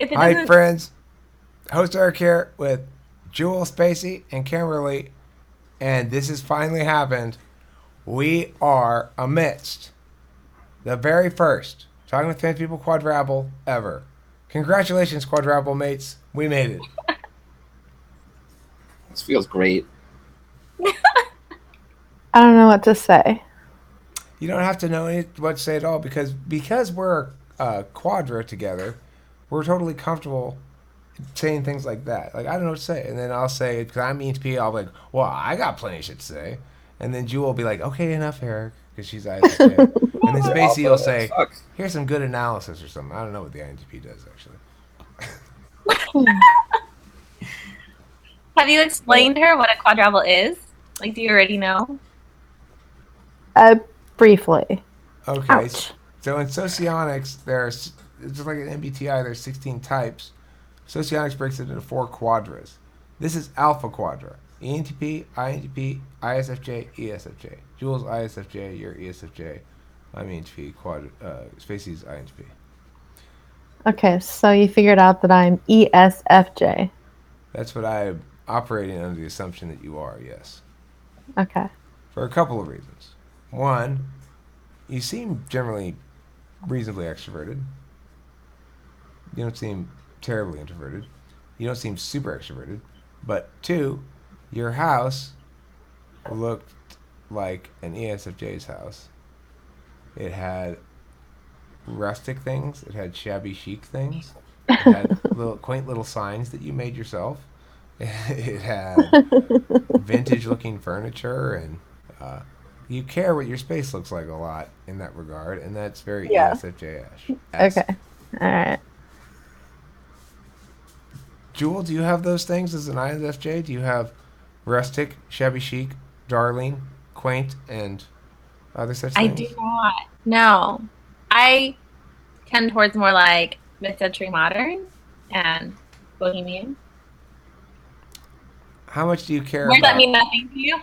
If it Hi, doesn't, friends. Host Eric here with Jewel Spacey and Kimberly, and this has finally happened. We are amidst the very first Talking with Famous People quadruple ever. Congratulations, quadruple mates. We made it. This feels great. I don't know what to say. You don't have to know what to say at all because we're quadra together. We're totally comfortable saying things like that. Like I don't know what to say, and then I'll say because I'm ENTP, I'll be like, "Well, I got plenty of shit to say," and then Jewel will be like, "Okay, enough, Eric," because she's ISFJ, and then But Spacey also, will it say, sucks. "Here's some good analysis or something." I don't know what the INTP does actually. have you Well, explained to her what a quadruple is? Like, do you already know? Uh, Briefly. Okay, Ouch. so in socionics, there's just like an MBTI. There's 16 types. Socionics breaks it into four quadras. This is Alpha Quadra. ENTP, INTP, ISFJ, ESFJ. Jules ISFJ, you're ESFJ. I'm ENTP, Spacey's INTP. Okay, so you figured out that I'm ESFJ. That's what I'm operating under the assumption that you are, yes. Okay. For a couple of reasons. One, you seem generally reasonably extroverted. You don't seem terribly introverted. You don't seem super extroverted. But two, your house looked like an ESFJ's house. It had rustic things. It had shabby chic things. It had little quaint little signs that you made yourself. It had vintage looking furniture, and uh, you care what your space looks like a lot in that regard, and that's very Yeah. ESFJ Okay. esque. All right. Jewel, do you have those things as an ISFJ? Do you have rustic, shabby chic, darling, quaint, and other such I do things? not. No, I tend towards more like mid-century modern and bohemian. How much do you care Where does that about? mean nothing to you?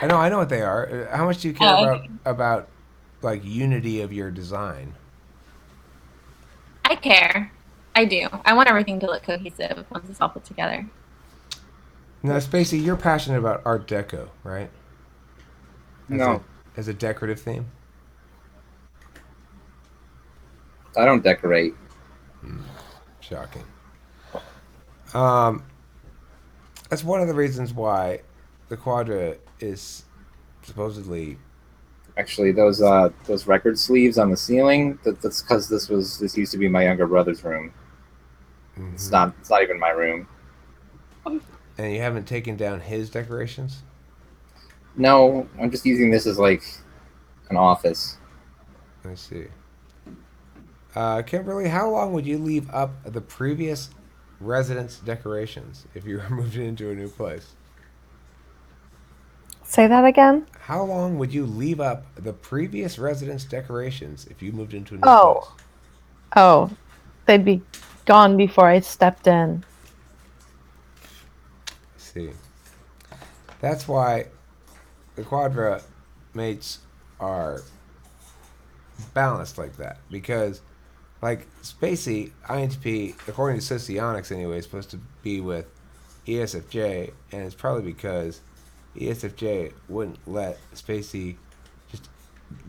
I know what they are. How much do you care Oh, about like unity of your design? I care. I do. I want everything to look cohesive once it's all put together. Now, Spacey, you're passionate about Art Deco, right? As a no, as a decorative theme. I don't decorate. Shocking. Um, that's one of the reasons why the Quadra is supposedly. Actually, those record sleeves on the ceiling. That's because this used to be my younger brother's room. Mhm. It's not even my room. And you haven't taken down his decorations. No, I'm just using this as like an office. I see. Kimberly, how long would you leave up the previous residence decorations if you were moving into a new place? Say that again. How long would you leave up the previous residence decorations if you moved into a new place? Oh. Oh. They'd be gone before I stepped in. See, that's why the Quadra mates are balanced like that because, like Spacey, INTP, according to Socionics anyway, is supposed to be with ESFJ, and it's probably because ESFJ wouldn't let Spacey just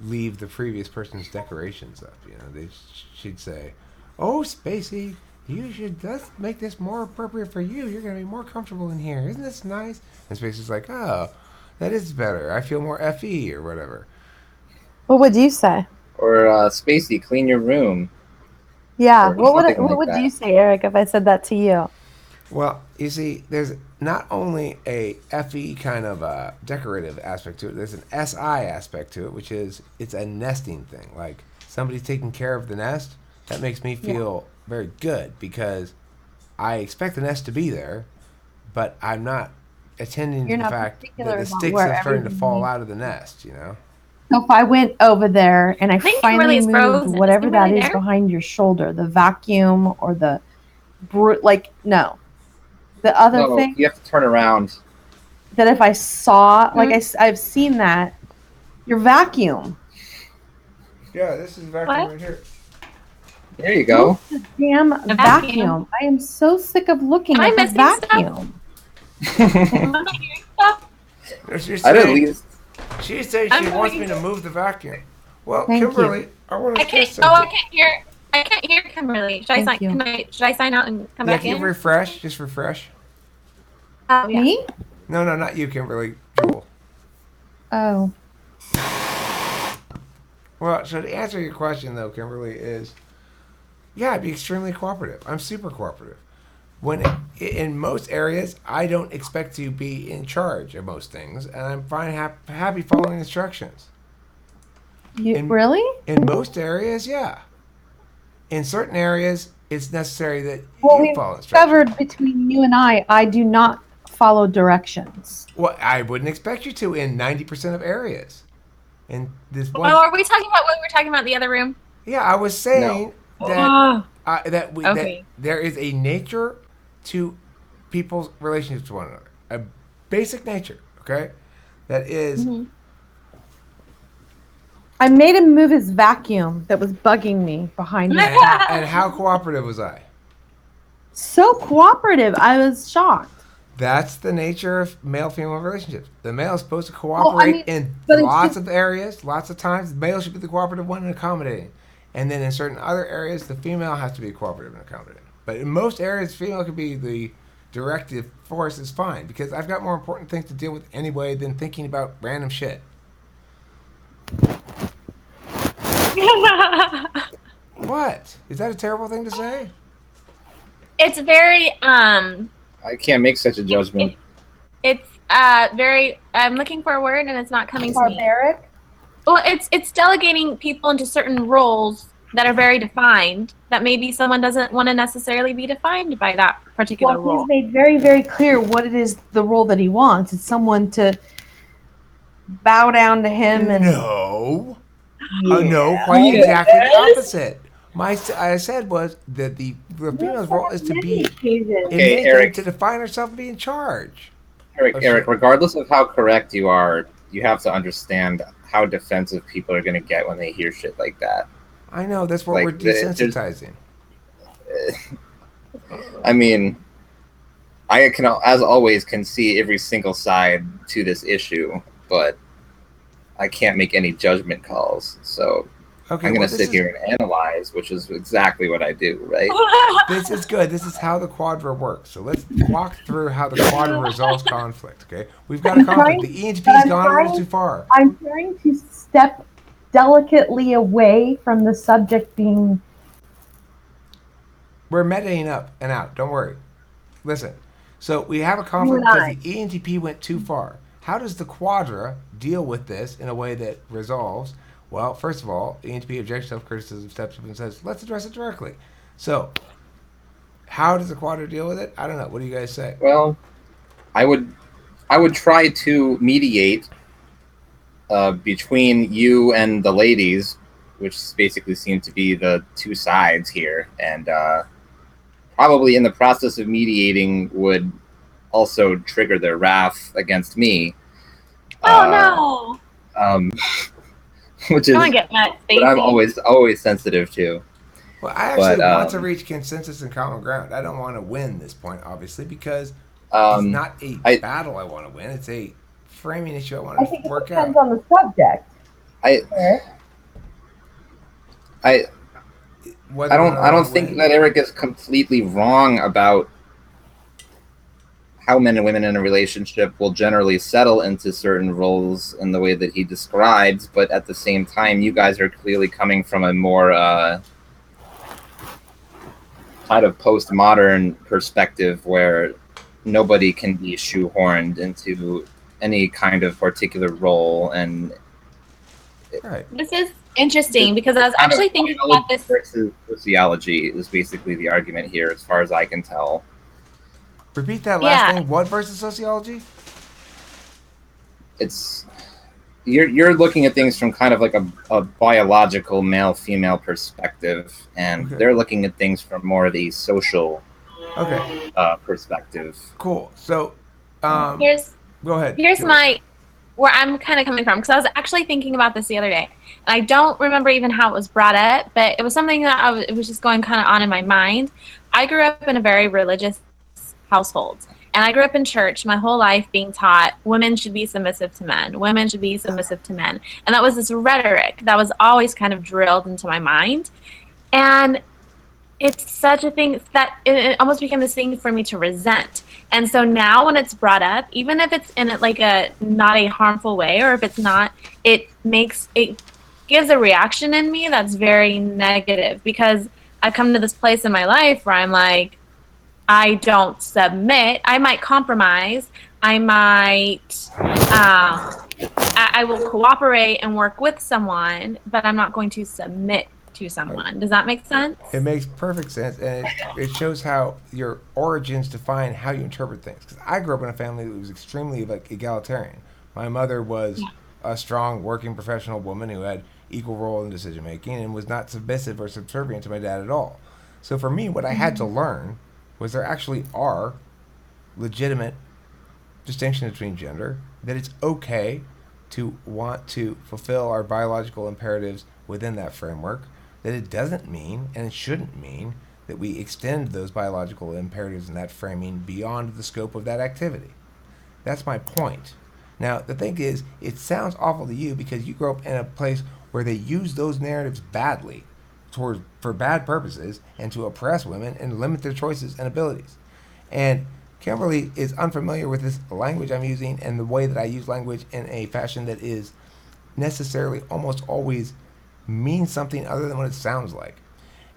leave the previous person's decorations up. You know, she'd say, "Oh, Spacey, you should let's make this more appropriate for you. You're gonna be more comfortable in here. Isn't this nice?" And Spacey's like, "Oh, that is better. I feel more fe or whatever." What would you say? Or Spacey, clean your room, Yeah. or something What like would you that. say, Eric, if I said that to you? Well, you see, there's not only a FE kind of decorative aspect to it, there's an SI aspect to it, which is it's a nesting thing. Like somebody's taking care of the nest. That makes me Yeah. feel very good because I expect the nest to be there, but I'm not attending to You're the not fact that particular the about sticks where are starting to everything fall needs out of to the be. nest, you know? So if I went over there and I I think finally Kimberly's moved frozen. Is whatever that Kimberly is there? behind your shoulder, the vacuum or the like no, the other No, thing you have to turn around. that if I saw like Hmm? I've seen that your vacuum. Yeah, this is vacuum What? right here. There you go. Damn vacuum. vacuum. I am so sick of looking Am I at the missing stuff? vacuum. Am I hearing stuff? She's I'd at saying, least. she says I'm she wants me going to move the vacuum. Well, Thank you. Kimberly, I want I to can't. say Oh, I something. can't hear. I can't hear Kimberly. Should I Thank sign? you. Should I sign out and come Yeah, back can you in? refresh? Just refresh. Oh, yeah. Me? No, not you, Kimberly. Jewel. Oh. Well, so to answer your question, though, Kimberly, is yeah, I'd be extremely cooperative. I'm super cooperative. When in most areas, I don't expect to be in charge of most things, and I'm fine, happy following instructions. You In- really? In most areas, yeah. In certain areas, it's necessary that Well, you we've follow instructions. discovered between you and I do not follow directions. Well, I wouldn't expect you to in 90% of areas. In this one, Oh, are we talking about what we were talking about in the other room? yeah, I was saying that Oh, that okay. there is a nature to people's relationships to one another, a basic nature, okay, that is- Mhm. I made him move his vacuum that was bugging me behind his back. and how cooperative was I? So cooperative. I was shocked. That's the nature of male-female relationships. The male is supposed to cooperate I mean, in but it's lots just- of areas, lots of times. The male should be the cooperative one and accommodating. And then in certain other areas, the female has to be cooperative and accommodating. But in most areas, female can be the directive force is fine because I've got more important things to deal with anyway than thinking about random shit. What? Is that a terrible thing to say? It's very I can't make such a judgment. It's very. I'm looking for a word and it's not coming to me. Barbaric. Well, it's delegating people into certain roles that are very defined. That maybe someone doesn't want to necessarily be defined by that particular Well, role. he's made very, very clear what it is the role that he wants. It's someone to bow down to him and No. No, quite exactly the opposite. I said was that the female's role is to be Okay, Eric. to define herself and be in charge. Eric, regardless of how correct you are, you have to understand how defensive people are going to get when they hear shit like that. I know that's what Like, we're desensitizing. I mean, I can, as always, can see every single side to this issue, but I can't make any judgment calls. So Okay, I'm going well, to sit here and analyze, which is exactly what I do, right? This is good. This is how the quadra works. So let's walk through how the quadra resolves conflict. Okay, we've got a conflict. The ENTP's gone a little too far. I'm trying to step delicately away from the subject being. We're metaing up and out. Don't worry. Listen. So we have a conflict You and because the ENTP went too far. How does the quadra deal with this in a way that resolves? Well, first of all, ENTP objects self-criticism, steps up and says, let's address it directly. So, how does the quadra deal with it? I don't know. What do you guys say? Well, I would try to mediate between you and the ladies, which basically seem to be the two sides here, and probably in the process of mediating would also trigger their wrath against me. Oh no! Which is Come on, get mad, Stacey. what I'm always sensitive to. Well, I actually But, want to reach consensus and common ground. I don't want to win this point, obviously, because it's not a battle I want to win. It's a framing issue I want I think to it work depends out. on the subject. I Whether I or don't not wanna think win. that Eric is completely wrong about how men and women in a relationship will generally settle into certain roles in the way that he describes, but at the same time, you guys are clearly coming from a more kind of postmodern perspective where nobody can be shoehorned into any kind of particular role, and Right. This is interesting because I was kind of actually thinking about this. versus sociology is basically the argument here, as far as I can tell. Repeat that last Yeah. thing. What versus sociology? It's you're looking at things from kind of like a biological male-female perspective, and Okay. they're looking at things from more of the social Okay. perspective. Cool. So, Here's go ahead. here's Julie. my where I'm kind of coming from, because I was actually thinking about this the other day, and I don't remember even how it was brought up, but it was something that it was just going kind of on in my mind. I grew up in a very religious household, and I grew up in church my whole life being taught women should be submissive to men, women should be submissive to men, and that was this rhetoric that was always kind of drilled into my mind, and it's such a thing that it almost became this thing for me to resent. And so now when it's brought up, even if it's in like a not a harmful way, or if it's not, it gives a reaction in me that's very negative, because I've come to this place in my life where I'm like, I don't submit. I might compromise. I might I will cooperate and work with someone, but I'm not going to submit to someone. Does that make sense? It makes perfect sense, and it shows how your origins define how you interpret things. Because I grew up in a family that was extremely like egalitarian. My mother was a strong, working, professional woman who had equal role in decision making and was not submissive or subservient to my dad at all. So for me, what I had to learn was there actually are legitimate distinctions between gender. That it's okay to want to fulfill our biological imperatives within that framework. That it doesn't mean, and it shouldn't mean, that we extend those biological imperatives in that framing beyond the scope of that activity. That's my point. Now, the thing is, it sounds awful to you because you grew up in a place where they use those narratives badly for bad purposes and to oppress women and limit their choices and abilities. And Kimberly is unfamiliar with this language I'm using and the way that I use language in a fashion that is necessarily almost always means something other than what it sounds like.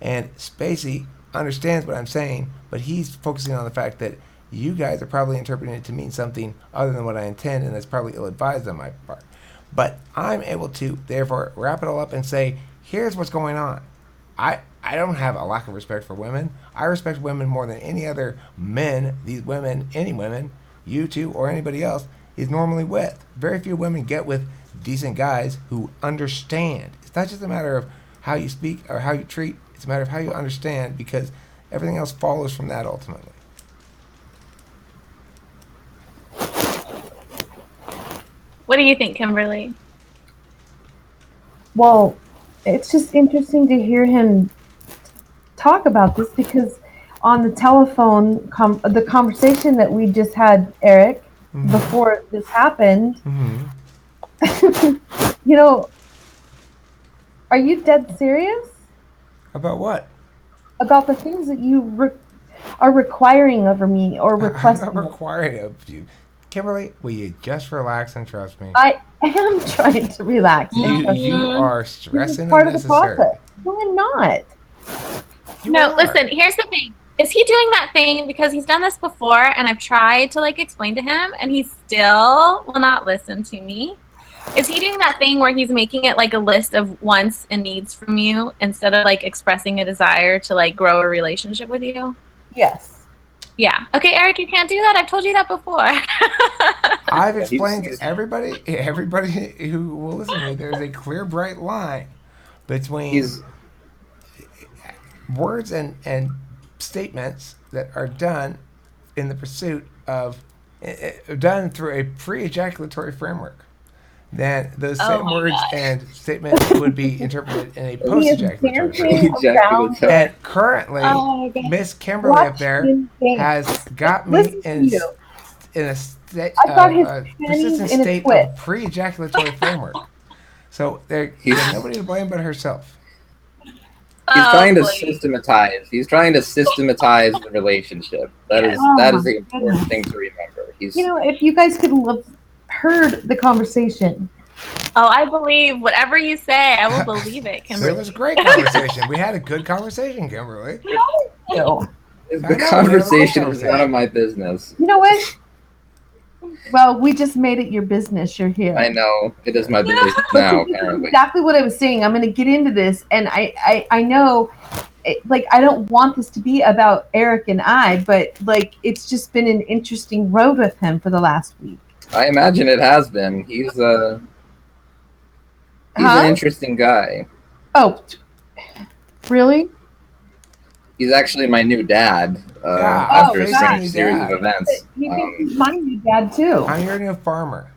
And Spacey understands what I'm saying, but he's focusing on the fact that you guys are probably interpreting it to mean something other than what I intend, and that's probably ill-advised on my part. But I'm able to, therefore, wrap it all up and say, here's what's going on. I don't have a lack of respect for women. I respect women more than any other men, these women, any women, you two, or anybody else, is normally with. Very few women get with decent guys who understand. It's not just a matter of how you speak or how you treat. It's a matter of how you understand, because everything else follows from that ultimately. What do you think, Kimberly? Well, it's just interesting to hear him talk about this, because on the telephone, the conversation that we just had, Eric, before this happened, you know, are you dead serious? About what? About the things that you are requiring over me or requesting? I'm not requiring it of you. Kimberly, will you just relax and trust me? I am trying to relax. You are This stressing is part of the unnecessarily. process. No, I'm not. You No, are. listen, here's the thing. Is he doing that thing because he's done this before and I've tried to like explain to him and he still will not listen to me? Is he doing that thing where he's making it like a list of wants and needs from you instead of like expressing a desire to like grow a relationship with you? Yes. Yeah. Okay, Eric, you can't do that. I've told you that before. I've explained to everybody who will listen to me, there's a clear, bright line between words and statements that are done in the pursuit of, done through a pre-ejaculatory framework. Then those same words and statements would be interpreted in a post-ejaculatory framework. And currently, Miss Kimberly up there has got me in a persistent state of pre-ejaculatory framework. So there's nobody to blame but herself. He's trying to systematize. He's trying to systematize the relationship. That is the important thing to remember. You know, if you guys could have heard the conversation. Oh, I believe whatever you say. I will believe it, Kimberly. It was a great conversation. We had a good conversation, Kimberly. The conversation is none of my business. You know what? Well, we just made it your business. You're here. I know. It is my business now, apparently. Exactly what I was saying. I'm going to get into this. And I know, like, I don't want this to be about Eric and I, but, like, it's just been an interesting road with him for the last week. I imagine it has been. He's an interesting guy. Oh, really? He's actually my new dad after a strange series of events. He's my new dad, too. I'm your new farmer.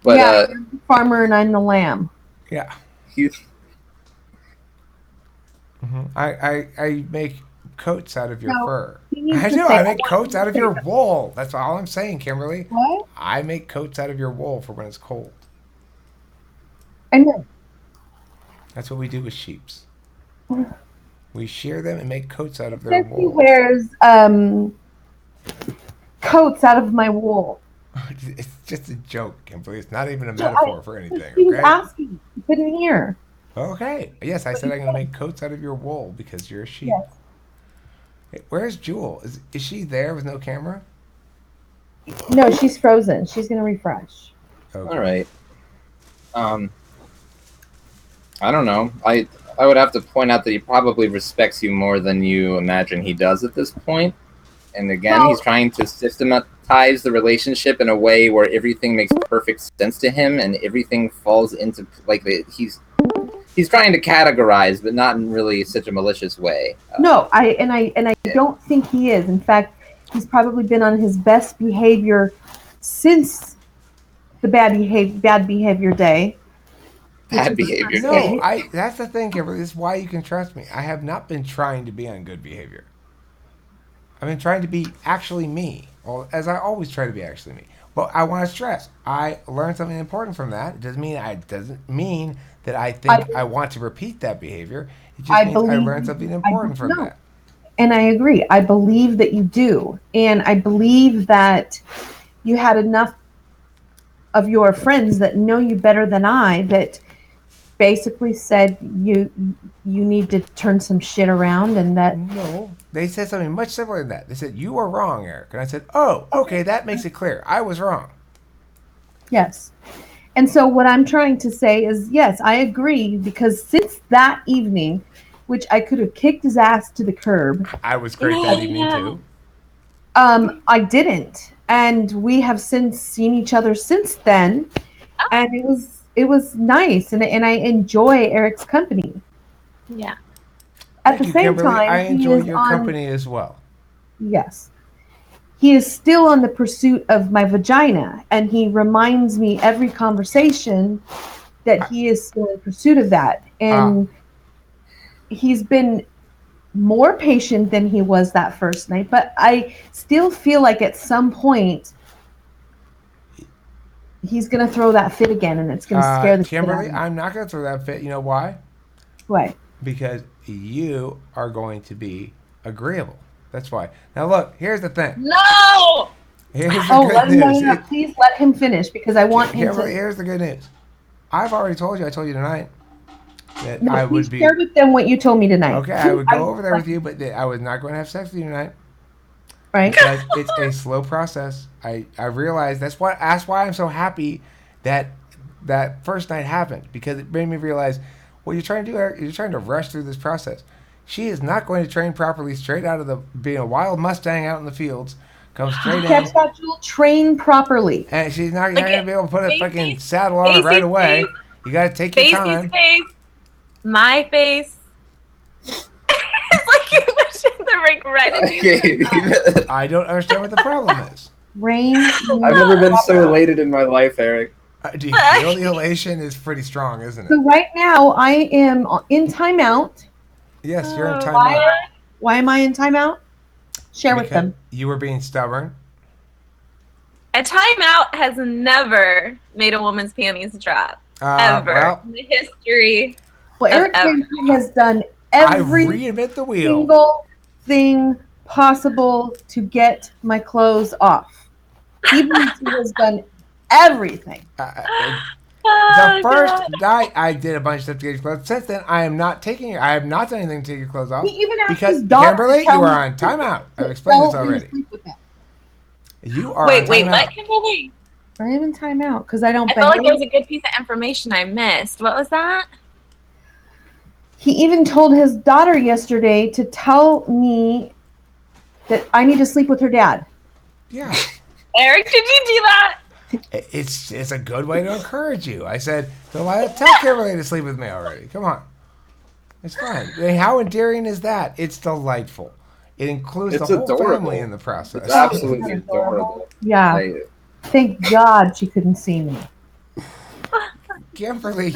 But yeah, you're the farmer and I'm the lamb. Yeah. he's I make coats out of your No, fur. he needs I to do. say- I make coats out of your wool. That's all I'm saying, Kimberly. What? I make coats out of your wool for when it's cold. I know. That's what we do with sheeps. We shear them and make coats out of their Says he wool. wears coats out of my wool. It's just a joke, Kimberly. It's not even a metaphor for anything. He was Okay. asking. You couldn't hear. Okay. Yes, I said I'm gonna make coats out of your wool because you're a sheep. Yes. Hey, where's Jewel? Is she there with no camera? No, she's frozen. She's gonna refresh. Okay. all right. I don't know. I would have to point out that he probably respects you more than you imagine he does at this point. And again, Well- he's trying to systematize the relationship in a way where everything makes perfect sense to him, and everything falls into he's trying to categorize, but not in really such a malicious way. No, I don't think he is. In fact, he's probably been on his best behavior since the bad behavior day. Bad behavior. No, that's the thing, Kimberly. This is why you can trust me. I have not been trying to be on good behavior. I've been trying to be actually me, well, as I always try to be actually me. But I want to stress, I learned something important from that. It doesn't mean that I think I want to repeat that behavior. It just means I learned something important from that. And I agree. I believe that you do. And I believe that you had enough of your friends that know you better than I that basically said you need to turn some shit around, and that No, they said something much simpler than that. They said, "You are wrong, Eric." And I said, "Oh, okay, that makes it clear. I was wrong." yes. And so what I'm trying to say is, yes, I agree, because since that evening, which I could have kicked his ass to the curb, I was great that evening too. I didn't. And we have since seen each other since then, and it was nice, and I enjoy Eric's company. Yeah. At Thank the you, same Kimberly. time, I he enjoy is your on, company as well. yes. He is still on the pursuit of my vagina, and he reminds me every conversation that he is still in pursuit of that. And he's been more patient than he was that first night, but I still feel like at some point he's going to throw that fit again, and it's going to scare the shit out Kimberly, of me. I'm not going to throw that fit. You know why? Why? Because you are going to be agreeable. That's why. Now look, here's the thing. No! Here's the Oh, good let him, news. no, please let him finish, because I want him Kimberly, to. here's the good news. I've already told you. I told you tonight that No, I please would be. share with them what you told me tonight. Okay, I would go over there with you, but I was not going to have sex with you tonight. Right? Because it's a slow process. I realized that's why I'm so happy that first night happened, because it made me realize what you're trying to do, Eric, you're trying to rush through this process. She is not going to train properly straight out of being a wild Mustang out in the fields, come straight in, Catch that, Jewel. Train properly. and she's not Like going to be able to put a Stacey- fucking saddle on her right Stacey's away. face. You got to take your Stacey's time. face. My face. It's like you pushed the ring right into Okay. I don't understand what the problem is. Rain. I've never been so elated in my life, Eric. Do you feel the elation is pretty strong, isn't it? So right now I am in timeout. Yes, you're in Oh, timeout. Why am I in timeout? Share with them. You were being stubborn. A timeout has never made a woman's panties drop. Ever. Well, In the history. Well, Eric ever. Ramsey has done I every reinvent the wheel. single thing possible to get my clothes off. He has done everything. The first night I did a bunch of stuff to get your clothes. Since then, I have not done anything to take your clothes off. He even asked Because his daughter Kimberly, to tell you are me on timeout. I've to explained this tell him to already. sleep with them. You are Wait, on wait, timeout. what, Kimberly? I am in timeout because I don't. I felt like bang. there was a good piece of information I missed. What was that? He even told his daughter yesterday to tell me that I need to sleep with her dad. Yeah, Eric, did you do that? it's a good way to encourage you. I said, Delilah, tell Kimberly to sleep with me already. Come on, it's fine. I mean, how endearing is that? It's delightful. It includes It's the whole adorable. family in the process. It's absolutely adorable. Yeah. I- Thank God she couldn't see me. Kimberly,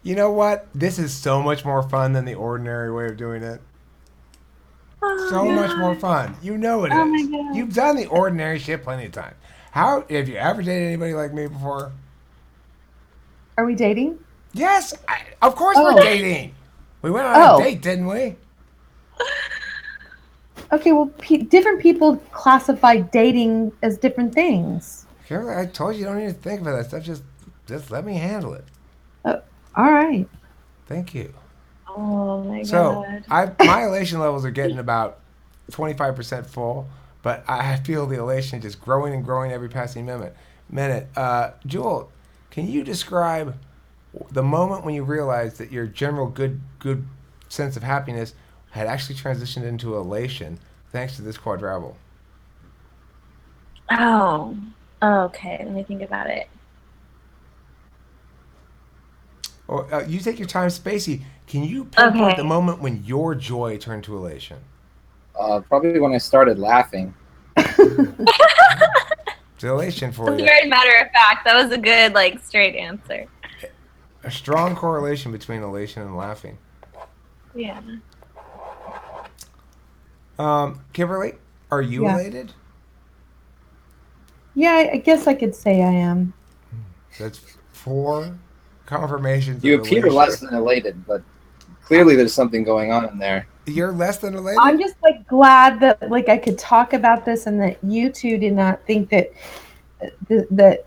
you know what? This is so much more fun than the ordinary way of doing it. So much more fun. You know it is. Oh my God. You've done the ordinary shit plenty of times. How have you ever dated anybody like me before? Are we dating? Yes, of course Oh. we're dating. We went on Oh. a date, didn't we? Okay, well, different people classify dating as different things. Kimberly, I told you don't need to think about that stuff. Just let me handle it. All right. Thank you. Oh my So God. my elation levels are getting about 25% full, but I feel the elation just growing and growing every passing minute. Jewel, can you describe the moment when you realized that your general good sense of happiness had actually transitioned into elation thanks to this quadruple? Oh. Okay. Let me think about it. Or you take your time, Spacey. Can you pinpoint the Okay. moment when your joy turned to elation? Probably when I started laughing. It's elation for That's you. very matter of fact. That was a good, like, straight answer. A strong correlation between elation and laughing. Yeah. Kimberly, are you Yeah. elated? Yeah, I guess I could say I am. That's 4 confirmations. You of appear elation. less than elated, but clearly there's something going on in there. You're less than elated? I'm just like glad that like I could talk about this and that you two did not think that that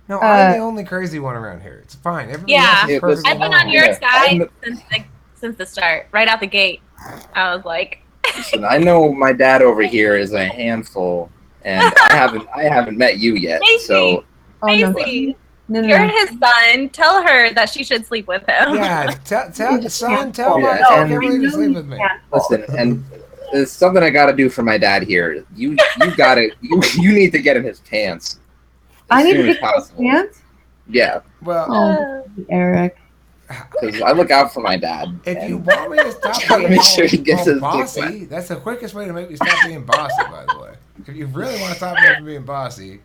No, I'm the only crazy one around here. It's fine. Everybody Yeah. else is It was- perfectly I've been on normal. your Yeah, side since the start, right out the gate. I was like, Listen, I know my dad over here is a handful, and I haven't met you yet. So oh no Macy, no you're no. his son. Tell her that she should sleep with him. Yeah, tell son, tell Yeah, tell and- Kimberly to sleep with me. listen, and there's something I got to do for my dad here. You gotta you need to get in his pants. I as need to soon as get those possible. pants. Yeah, Well, Oh, Eric. because I look out for my dad. if and you want me to stop Gotta being make sure he all gets his dick bossy, wet. that's the quickest way to make me stop being bossy, by the way. If you really want to stop me from being bossy,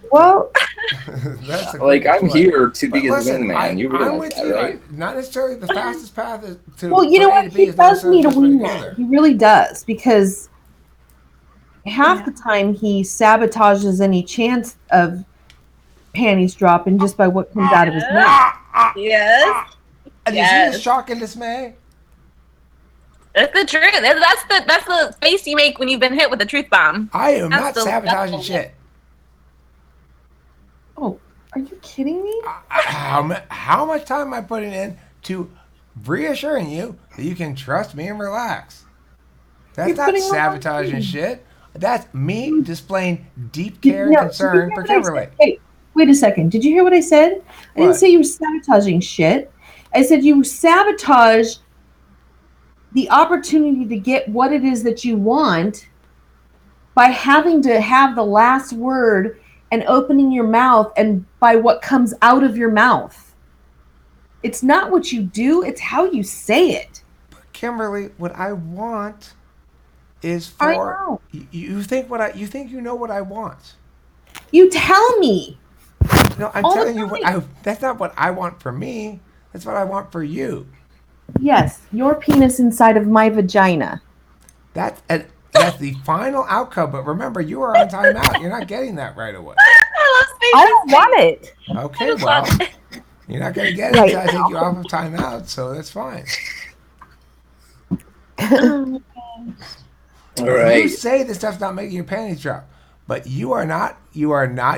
Well, that's the like I'm quickest way. here to But be his listen, wingman. You I'm realize with that, you. right? Not necessarily the fastest path is to well, you from know A what? to B He is not does necessarily need a the best way to wingman. get there. He really does because half Yeah. the time he sabotages any chance of panties dropping just by what comes out of his mouth. Yes. And you see Yes. the shock and dismay? That's the truth. That's the face you make when you've been hit with a truth bomb. I am That's not the- sabotaging that's the- shit. Oh, are you kidding me? How much time am I putting in to reassuring you that you can trust me and relax? That's You're not putting a lot of sabotaging things. shit. That's me displaying deep care and No, concern did you for hear what I Kimberly. said? Wait a second. Did you hear what I said? I didn't What? say you were sabotaging shit. I said you sabotage the opportunity to get what it is that you want by having to have the last word and opening your mouth and by what comes out of your mouth. It's not what you do, it's how you say it. Kimberly, what I want is I for know. you think you know what I want. You tell me. No, I'm All the telling you what time. that's not what I want for me. That's what I want for you. Yes, your penis inside of my vagina. That's the final outcome. But remember, you are on timeout. You're not getting that right away. I love I don't want it. Okay, well, you're not going to get it Right until I take you off of timeout, so that's fine. space. All You right. say this stuff's not making your panties drop, but you are not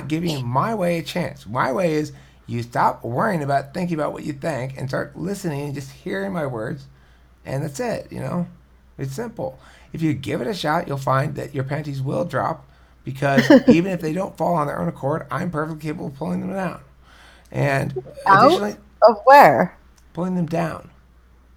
giving my way a chance. My way is you stop worrying about thinking about what you think and start listening and just hearing my words, and that's it. It's simple. If you give it a shot, you'll find that your panties will drop because even if they don't fall on their own accord, I'm perfectly capable of pulling them down. And additionally, Of where? pulling them down.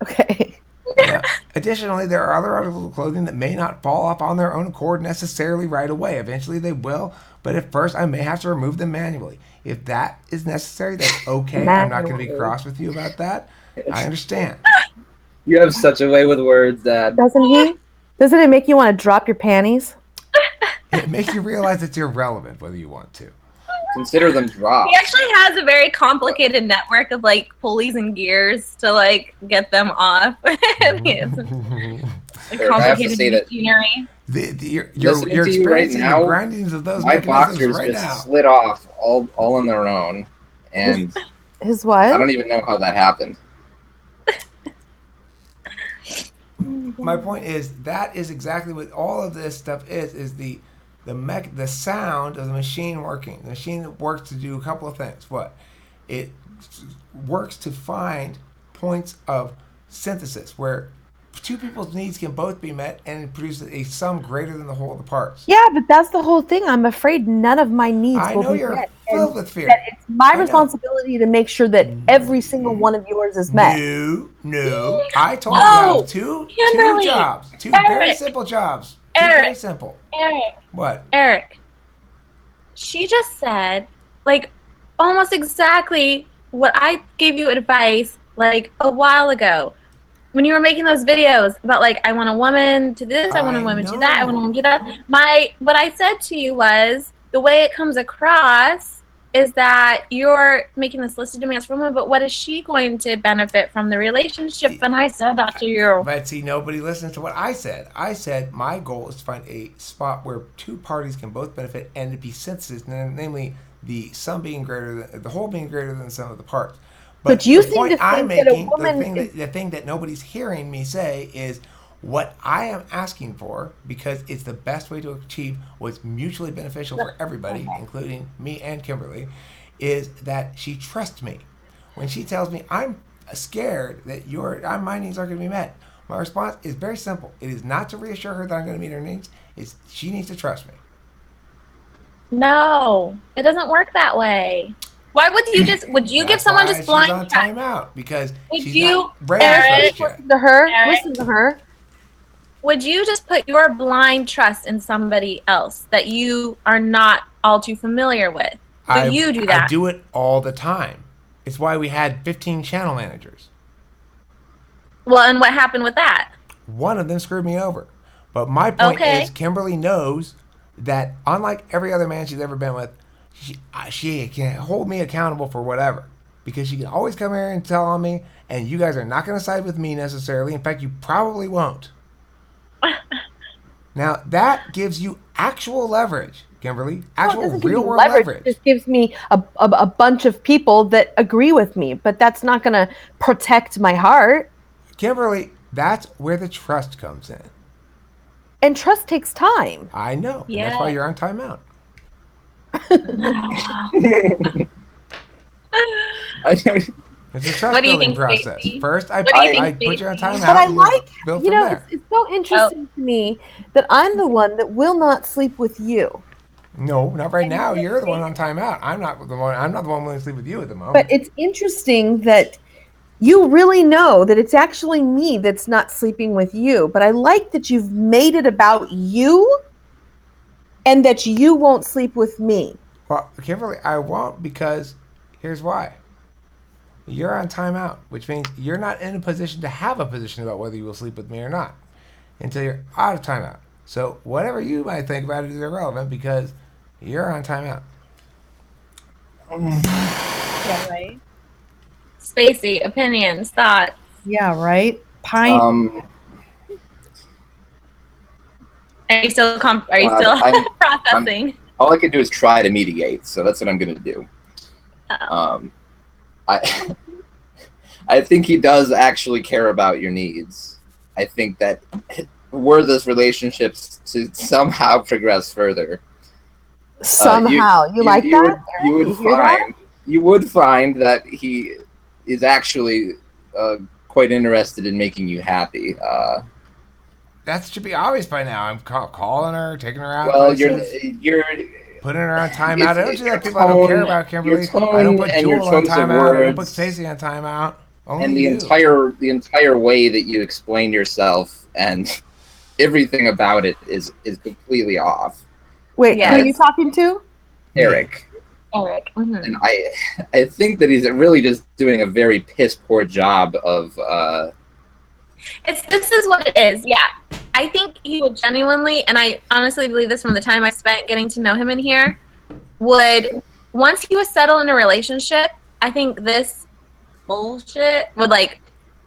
Okay. Yeah. Additionally, there are other articles of clothing that may not fall off on their own accord necessarily right away. Eventually they will, but at first I may have to remove them manually. If that is necessary, that's okay. I'm not going to be Manually. cross with you about that. I understand. You have such a way with words, Dad. Doesn't he? Doesn't it make you want to drop your panties? It makes you realize it's irrelevant whether you want to. consider them dropped. He actually has a very complicated network of like pulleys and gears to like get them off. It's a Eric, I have to complicated say that machinery. You're Listening to you right experiencing now, the grindings of those my mechanisms boxers right just now. slid off all on their own, and His I what? don't even know how that happened. My point is that is exactly what all of this stuff is the sound of the machine working. The machine works to do a couple of things. What? It works to find points of synthesis where two people's needs can both be met and it produces a sum greater than the whole of the parts. Yeah, but that's the whole thing. I'm afraid none of my needs I will know be you're met. filled And with fear. that it's my I know. responsibility to make sure that every single one of yours is met. No. I told you No, I have two Kimberly, jobs. Two very Eric, simple jobs. Eric. Very simple. Eric, What? Eric, she just said like almost exactly what I gave you advice like a while ago when you were making those videos about like I want a woman to this, I want a I woman to that, I want a know. woman to that. What I said to you was the way it comes across is that you're making this list of demands for women, but what is she going to benefit from the relationship? And I said that to you. But see, nobody listens to what I said. I said my goal is to find a spot where two parties can both benefit and to be synthesis, namely the sum being greater than the whole being greater than the sum of the parts. But you the seem point to I'm think that a making, woman the thing that nobody's hearing me say is what I am asking for, because it's the best way to achieve what's mutually beneficial for everybody, including me and Kimberly, is that she trusts me. When she tells me I'm scared that my needs aren't going to be met, my response is very simple. It is not to reassure her that I'm going to meet her needs. She needs to trust me. No, it doesn't work that way. Why would you give That's someone why just blind she's on trust? timeout because Would she's you, not ready to Eric, trust yet. listen to her. Eric. Listen to her. Would you just put your blind trust in somebody else that you are not all too familiar with? Would you do that? I do it all the time. It's why we had 15 channel managers. Well, and what happened with that? One of them screwed me over. But my point Okay. is Kimberly knows that unlike every other man she's ever been with, she can hold me accountable for whatever. Because she can always come here and tell on me, and you guys are not going to side with me necessarily. In fact, you probably won't. Now, that gives you actual leverage, Kimberly. Well, it Actual doesn't give me real-world leverage. leverage. It just gives me a bunch of people that agree with me, but that's not going to protect my heart. Kimberly, that's where the trust comes in. And trust takes time. I know. And Yeah. that's why you're on timeout. It's a trust What do you building think, process. Stacey? First, I What do you think, put you on Stacey? timeout. But I and we'll like, build you from know, there. it's so interesting to me that I'm the one that will not sleep with you. No, not right now. You're the one on timeout. I'm not the one willing to sleep with you at the moment. But it's interesting that you really know that it's actually me that's not sleeping with you. But I like that you've made it about you and that you won't sleep with me. Well, Kimberly, I won't because here's why. You're on timeout, which means you're not in a position to have a position about whether you will sleep with me or not until you're out of timeout. So whatever you might think about it is irrelevant because you're on timeout. Yeah, right. Spacey, opinions, thoughts. Yeah, right. Pine. Are you still I'm- processing? All I can do is try to mediate, so that's what I'm going to do. Uh-oh. I think he does actually care about your needs. I think that were this relationship to somehow progress further, Somehow. you like you that? Would, you Eric? would hear that? find you would find that he is actually quite interested in making you happy. That should be obvious by now. I'm calling her, taking her out. Well, places, you're putting her on timeout. I don't It's do that your people I don't care tone- about, Kimberly. your tone I don't put and your Jewel on choice of timeout. I don't put words. Stacey on timeout. Only and the you. entire way that you explain yourself and everything about it is completely off. Wait, Yeah. who are you talking to? Eric. Eric. Mhm. And I think that he's really just doing a very piss poor job of This is what it is. Yeah, I think he would genuinely, and I honestly believe this from the time I spent getting to know him in here, would once he was settled in a relationship, I think this bullshit would like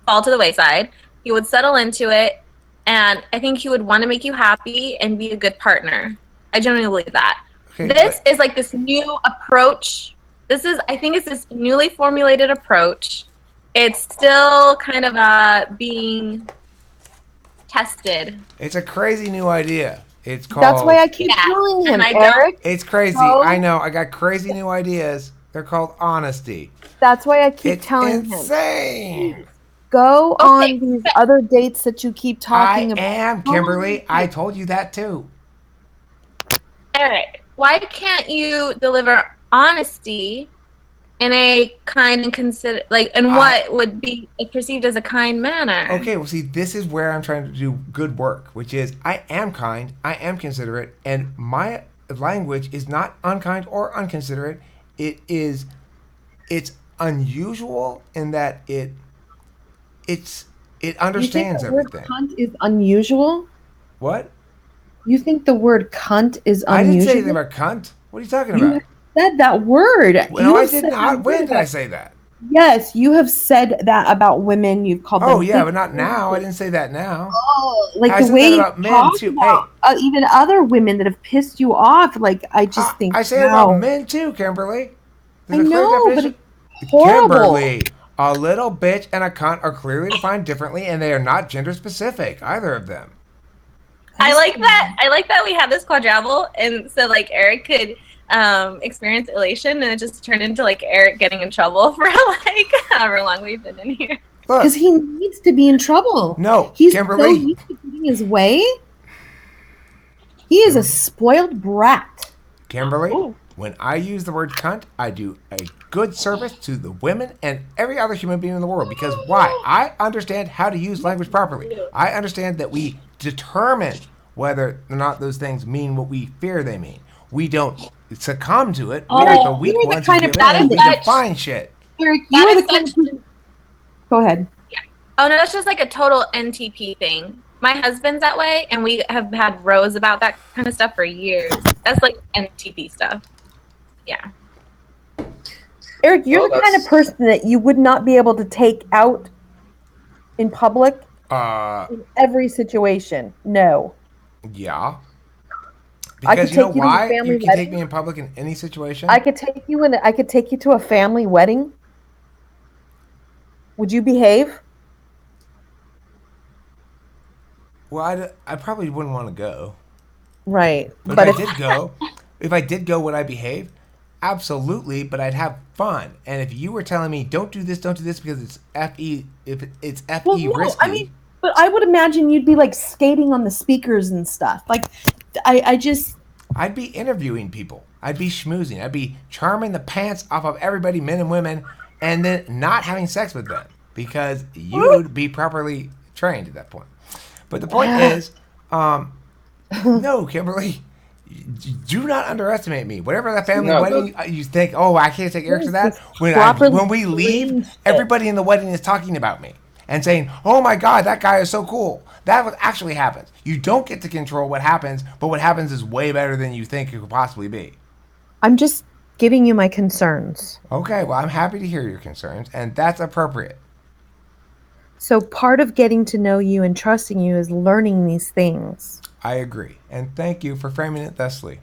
fall to the wayside. He would settle into it, and I think he would want to make you happy and be a good partner. I genuinely believe that. Okay, This is like this new approach. I think it's this newly formulated approach. It's still kind of being tested. it's a crazy new idea. It's called. That's why I keep Yeah, telling him, and I don't- Eric. It's crazy. No. I know. I got crazy new ideas. They're called honesty. That's why I keep It's telling him. insane. Go Okay, on these other dates that you keep talking I about. am, Kimberly. I told you that too. Eric, why can't you deliver honesty in a kind and consider what would be perceived as a kind manner? Okay, well, see, this is where I'm trying to do good work, which is I am kind, I am considerate, and my language is not unkind or unconsiderate. It's unusual in that it understands you think the word everything. cunt is unusual? What? You think the word cunt is I unusual? didn't say anything about cunt. What are you talking You about? said that word. No, You I have did said not. that When word did I about- say that? Yes, you have said that about women. You've called them. Oh yeah, big but not now. I didn't say that now. Oh, like I the said way that you about men, talk too. about even other women that have pissed you off. Like I just think I say it wow. about men too, Kimberly. I There's a clear know, but definition. it's horrible. Kimberly, a little bitch and a cunt are clearly defined differently, and they are not gender specific, either of them. I like that. I like that we had this quadruple, and so like Eric could experience elation, and it just turned into like Eric getting in trouble for like however long we've been in here. Look, Because he needs to be in trouble. no, He's so Kimberly. used to getting his way. He is a spoiled brat. Kimberly, Ooh. when I use the word cunt, I do a good service to the women and every other human being in the world. Because why? I understand how to use language properly. I understand that we determine whether or not those things mean what we fear they mean. We don't succumb to it. We're Oh, the weak you're the ones who kind of give in. person We that- define shit. Eric, That you are is the kind such- of person. Go ahead. Oh no, that's just like a total NTP thing. My husband's that way, and we have had rows about that kind of stuff for years. That's like NTP stuff. Yeah. Eric, you're Well, the kind of that's- person that you would not be able to take out in public in every situation. No. Yeah. I could Because you know take you to a why? family You can take wedding. me in public in any situation. I could take you to a family wedding. Would you behave? Well, I probably wouldn't want to go. Right. But, But if if I did go, would I behave? Absolutely, but I'd have fun. And if you were telling me don't do this because it's FE, if it's FE well, no, risky, I mean, but I would imagine you'd be like skating on the speakers and stuff. Like I just I'd be interviewing people. I'd be schmoozing. I'd be charming the pants off of everybody, men and women, and then not having sex with them because you'd be properly trained at that point. But the point is, no, Kimberly, do not underestimate me. Whatever that family No, wedding, you think, oh, I can't take Eric to that. Properly When we leave, trained shit. everybody in the wedding is talking about me and saying, oh my God, that guy is so cool. That's what actually happens. You don't get to control what happens, but what happens is way better than you think it could possibly be. I'm just giving you my concerns. Okay, well, I'm happy to hear your concerns, and that's appropriate. So part of getting to know you and trusting you is learning these things. I agree. And thank you for framing it thusly.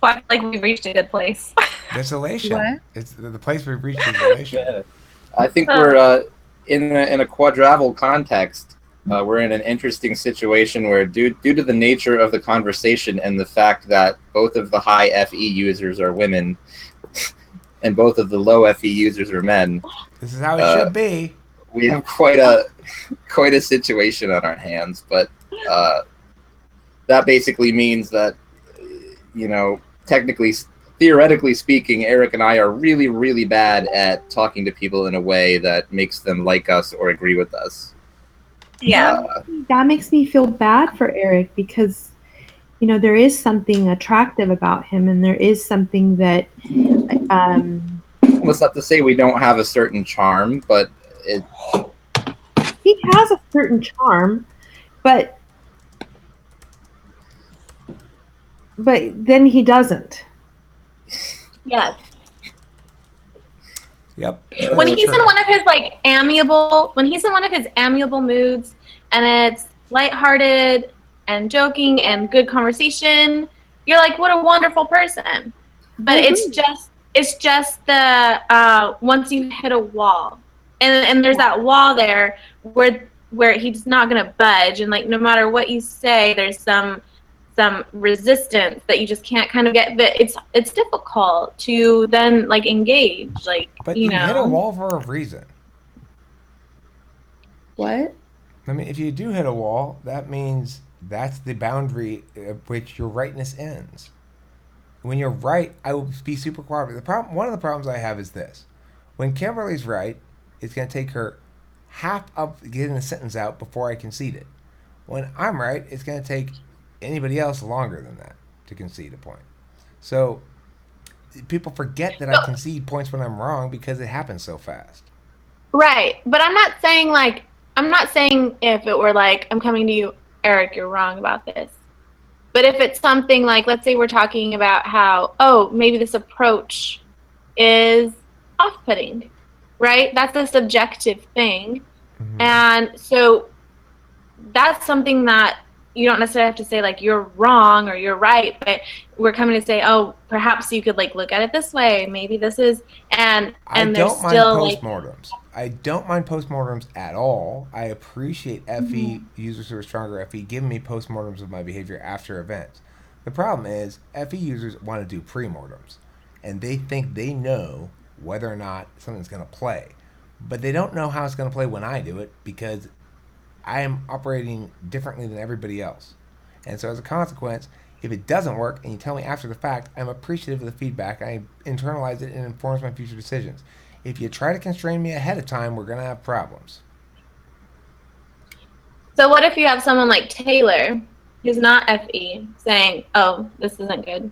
I feel like we've reached a good place. Desolation. What? It's the place we've reached desolation. Yeah. I think we're in a quadruple context. We're in an interesting situation where, due to the nature of the conversation and the fact that both of the high FE users are women, and both of the low FE users are men, This is how it should be. we have quite a situation on our hands. But that basically means that, theoretically speaking, Eric and I are really, really bad at talking to people in a way that makes them like us or agree with us. Yeah. That makes me feel bad for Eric because, there is something attractive about him, and there is something that, Well, it's not to say we don't have a certain charm, but he has a certain charm, but But then he doesn't. Yes. Yep. When That's he's true. in one of his like amiable, when he's in one of his amiable moods, and it's lighthearted and joking and good conversation, you're like, what a wonderful person. But it's just the once you hit a wall, and there's that wall there where he's not gonna budge, and like no matter what you say, there's some resistance that you just can't kind of get. But it's difficult to then like engage, like But you you hit a know. wall for a reason. What? I mean, if you do hit a wall, that means that's the boundary at which your rightness ends. When you're right, I will be super cooperative. One of the problems I have is this: when Kimberly's right, it's going to take her half of getting the sentence out before I concede it. When I'm right, it's going to take anybody else longer than that to concede a point. So people forget that I concede points when I'm wrong because it happens so fast. Right. But I'm not saying if it were like I'm coming to you, Eric, you're wrong about this. But if it's something like, let's say we're talking about how, oh, maybe this approach is off-putting, right? That's a subjective thing. Mm-hmm. And so that's something that you don't necessarily have to say like you're wrong or you're right, but we're coming to say, oh, perhaps you could like look at it this way. Maybe this is, and I there's don't mind still like, postmortems. I don't mind postmortems at all. I appreciate FE users who are stronger FE giving me postmortems of my behavior after events. The problem is FE users want to do premortems, and they think they know whether or not something's going to play, but they don't know how it's going to play when I do it because I am operating differently than everybody else. And so as a consequence, if it doesn't work and you tell me after the fact, I'm appreciative of the feedback. I internalize it and it informs my future decisions. If you try to constrain me ahead of time, we're going to have problems. so what if you have someone like Taylor, who's not FE, saying, oh, this isn't good?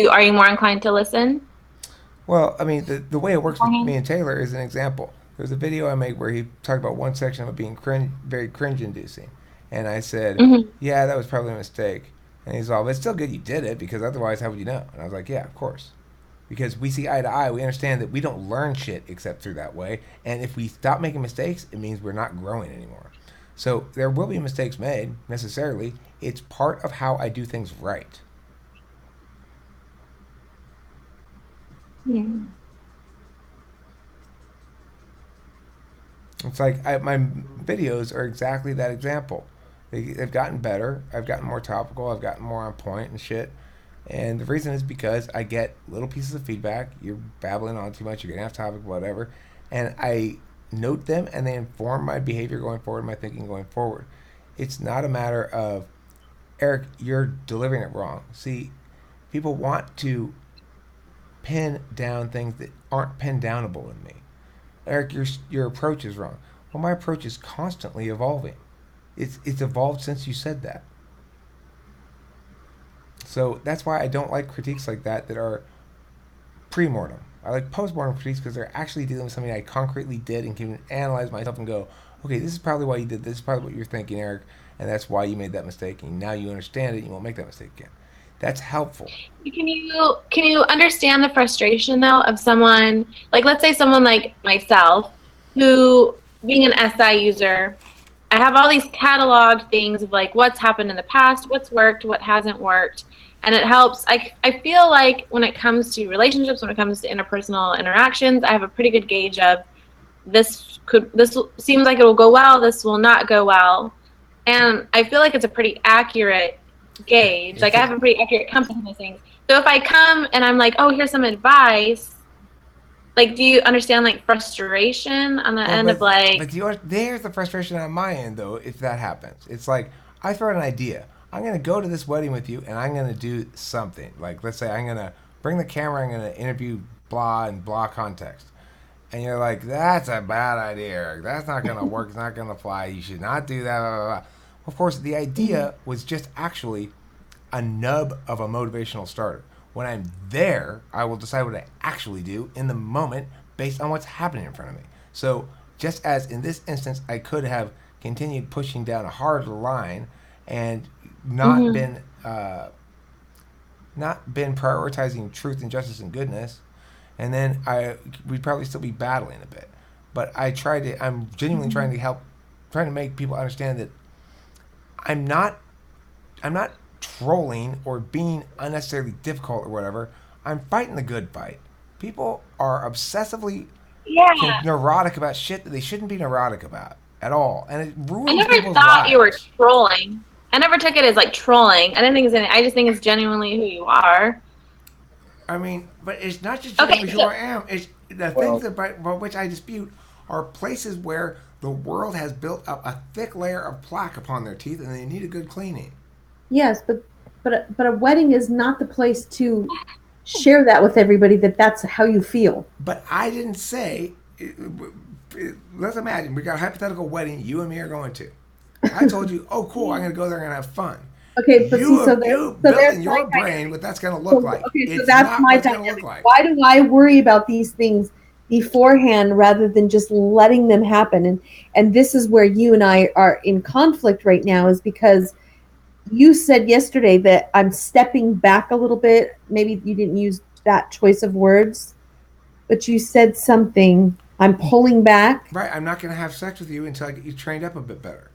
Are you more inclined to listen? Well, I mean, the way it works with me and Taylor is an example. There's a video I made where he talked about one section of it being very cringe-inducing. And I said, Mm-hmm. yeah, that was probably a mistake. And he's all, but it's still good you did it because otherwise, how would you know? And I was like, yeah, of course. Because we see eye to eye, we understand that we don't learn shit except through that way. And if we stop making mistakes, it means we're not growing anymore. So there will be mistakes made, necessarily. It's part of how I do things right. Yeah. It's like my videos are exactly that example. They've gotten better. I've gotten more topical. I've gotten more on point and shit. And the reason is because I get little pieces of feedback. You're babbling on too much. You're getting off topic, whatever. And I note them and they inform my behavior going forward, my thinking going forward. It's not a matter of, Eric, you're delivering it wrong. See, people want to pin down things that aren't pin downable in me. Eric, your approach is wrong. Well, my approach is constantly evolving. It's evolved since you said that. So that's why I don't like critiques like that are pre-mortem. I like post-mortem critiques because they're actually dealing with something I concretely did and can analyze myself and go, okay, this is probably why you did this. This is probably what you're thinking, Eric, and that's why you made that mistake. And now you understand it. And you won't make that mistake again. That's helpful. Can you understand the frustration though of someone like, let's say someone like myself, who being an SI user, I have all these cataloged things of like what's happened in the past, what's worked, what hasn't worked, and it helps. I feel like when it comes to relationships, when it comes to interpersonal interactions, I have a pretty good gauge of this seems like it will go well, this will not go well, and I feel like it's a pretty accurate gauge. Like I have a pretty accurate compass on those things. So if I come and I'm like, oh, here's some advice, like, do you understand like frustration on the end of like? But there's the frustration on my end though. If that happens, it's like I throw out an idea. I'm gonna go to this wedding with you, and I'm gonna do something. Like let's say I'm gonna bring the camera. I'm gonna interview blah and blah context. And you're like, that's a bad idea, Eric. That's not gonna work. It's not gonna fly. You should not do that. Blah, blah, blah. Of course, the idea was just actually a nub of a motivational starter. When I'm there, I will decide what I actually do in the moment based on what's happening in front of me. So just as in this instance, I could have continued pushing down a hard line and not been not been prioritizing truth and justice and goodness, and then we'd probably still be battling a bit. But I'm genuinely trying to help, trying to make people understand that I'm not trolling or being unnecessarily difficult or whatever. I'm fighting the good fight. People are obsessively Yeah. neurotic about shit that they shouldn't be neurotic about at all, and it ruins I never people's thought you were lives. trolling. I never took it as like trolling. I didn't think it's any. I just think it's genuinely who you are. I mean, but it's not just Okay, generally who so- I am. It's the Well- things about which I dispute are places where the world has built up a thick layer of plaque upon their teeth, and they need a good cleaning. Yes, but a wedding is not the place to share that with everybody. That's how you feel. But I didn't say. Let's imagine we got a hypothetical wedding you and me are going to. I told you, oh, cool, I'm going to go there and have fun. Okay, but You, see, so you there's built in my your kind brain what that's going to So, look like. okay, so It's that's not my what it's going to dynamic. look like. Why do I worry about these things beforehand rather than just letting them happen? And this is where you and I are in conflict right now, is because you said yesterday that I'm stepping back a little bit. Maybe you didn't use that choice of words, but you said something. I'm pulling back Right, I'm not going to have sex with you until I get you trained up a bit better.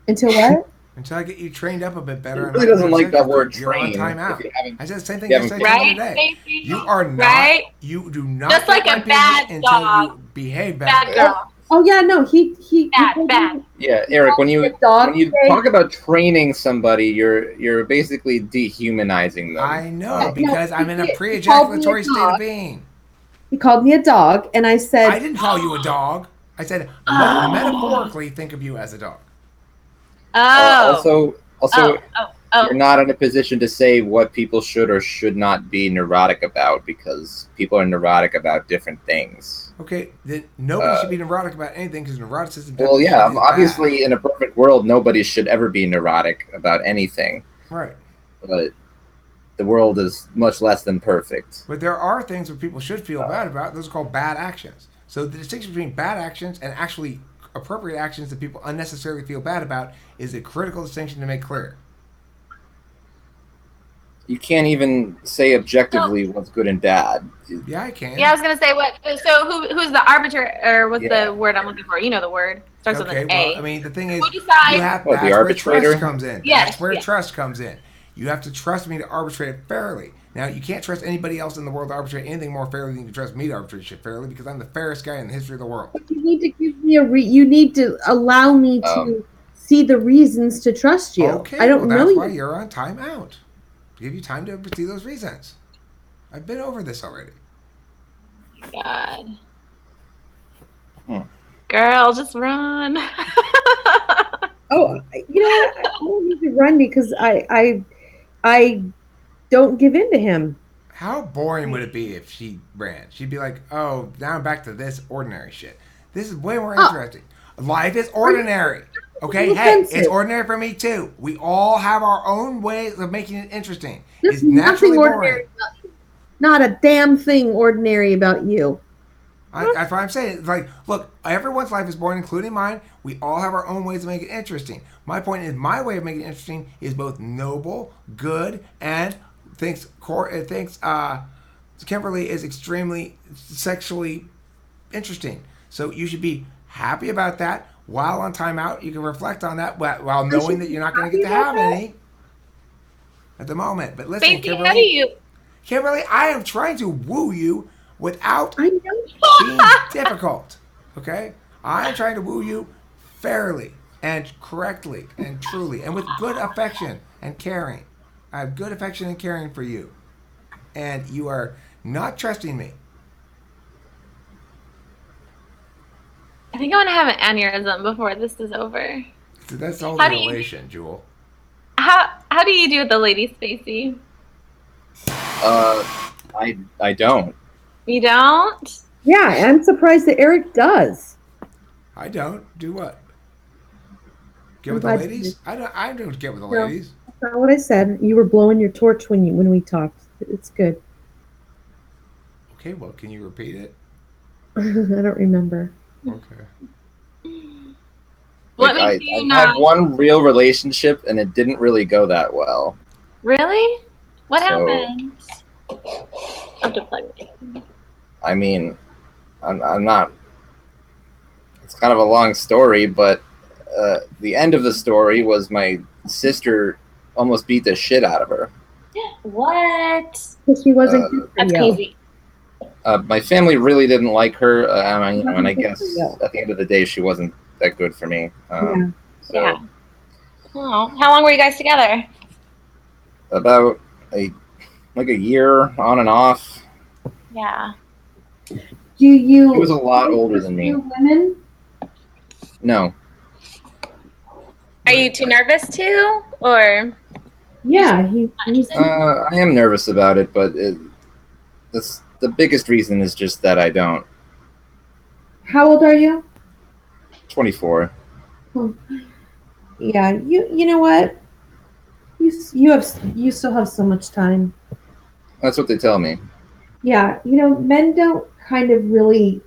until what? Until I get you trained up a bit better. He I'm really not doesn't gonna like have that sex with word you. You're on train. timeout. If you haven't, I said the same thing you yesterday haven't- to you Right, today. Stacey? You are not. Right? You do not Just get like a my bad business until dog. you behave Bad better. girl. Oh yeah, no, he Bad, told bad. me yeah, Eric, when you the dog today. talk about training somebody, you're basically dehumanizing them. I know No, because I'm in a he called me a pre-ejaculatory state dog. of being. He called me a dog, and I said, I didn't call you a dog. I said metaphorically think of you as a dog. Oh. Also, Oh. you're not in a position to say what people should or should not be neurotic about because people are neurotic about different things. Okay, then nobody should be neurotic about anything because neuroticism. Well, yeah, definition is obviously, in a perfect world, nobody should ever be neurotic about anything. bad. Right. But the world is much less than perfect. But there are things that people should feel bad about. Those are called bad actions. So the distinction between bad actions and actually appropriate actions that people unnecessarily feel bad about is a critical distinction to make clear. You can't even say objectively what's good and bad. Yeah, I can. Yeah, I was gonna say what. So who's the arbiter, or what's Yeah. the word I'm looking for? You know the word starts Okay, with an well, A. I mean, the thing is, Who decides? you have What, the that's where arbitrator? trust comes in. Yes, That's where yes. trust comes in. You have to trust me to arbitrate it fairly. Now, you can't trust anybody else in the world to arbitrate anything more fairly than you can trust me to arbitrate shit fairly because I'm the fairest guy in the history of the world. you need to give me you need to allow me to see the reasons to trust you. Okay, I don't well, know that's why you. you're on timeout. Give you time to see those reasons. I've been over this already. God. Hmm. Girl, just run. Oh, you know what? I don't need to run because I don't give in to him. How boring would it be if she ran? She'd be like, oh, now I'm back to this ordinary shit. This is way more interesting. Life is ordinary. Okay, hey, it's ordinary for me too. We all have our own ways of making it interesting. There's It's naturally nothing ordinary boring. about you. Not a damn thing ordinary about you. That's what I'm saying. It's like, look, everyone's life is boring, including mine. We all have our own ways to make it interesting. My point is, my way of making it interesting is both noble, good, and thinks Kimberly is extremely sexually interesting. So you should be happy about that. While on timeout, you can reflect on that while knowing that you're not going to get to have any at the moment. But listen, Stacey, how do you? Kimberly, I am trying to woo you without I know. being difficult. Okay? I'm trying to woo you fairly and correctly and truly and with good affection and caring. I have good affection and caring for you. And you are not trusting me. I think I'm gonna have an aneurysm before this is over. So that's all How the do you- relation, Jewel. How do you do with the lady, Stacey? I don't. You don't? Yeah, I'm surprised that Eric does. I don't. Do what? Get I'm with the glad you ladies? did. I don't get with the No. ladies. That's not what I said. You were blowing your torch when we talked. It's good. Okay, well, can you repeat it? I don't remember. Okay. What Like, makes you I had not? one real relationship and it didn't really go that well. Really? What So- happened? I'll have to plug it. I mean, I'm not. It's kind of a long story, but the end of the story was my sister almost beat the shit out of her. What? Because she wasn't good for That's you. crazy. My family really didn't like her, and I Wasn't good guess for you. at the end of the day, she wasn't that good for me. Yeah. So Yeah. Oh, how long were you guys together? about like a year on and off. Yeah. Do you? She was a lot older than me. pursue Women? No, Are you too nervous to, or? Yeah, he's. I am nervous about it, but that's the biggest reason is just that I don't. How old are you? 24. Yeah, you know what? You still have so much time. That's what they tell me. Yeah, men don't kind of really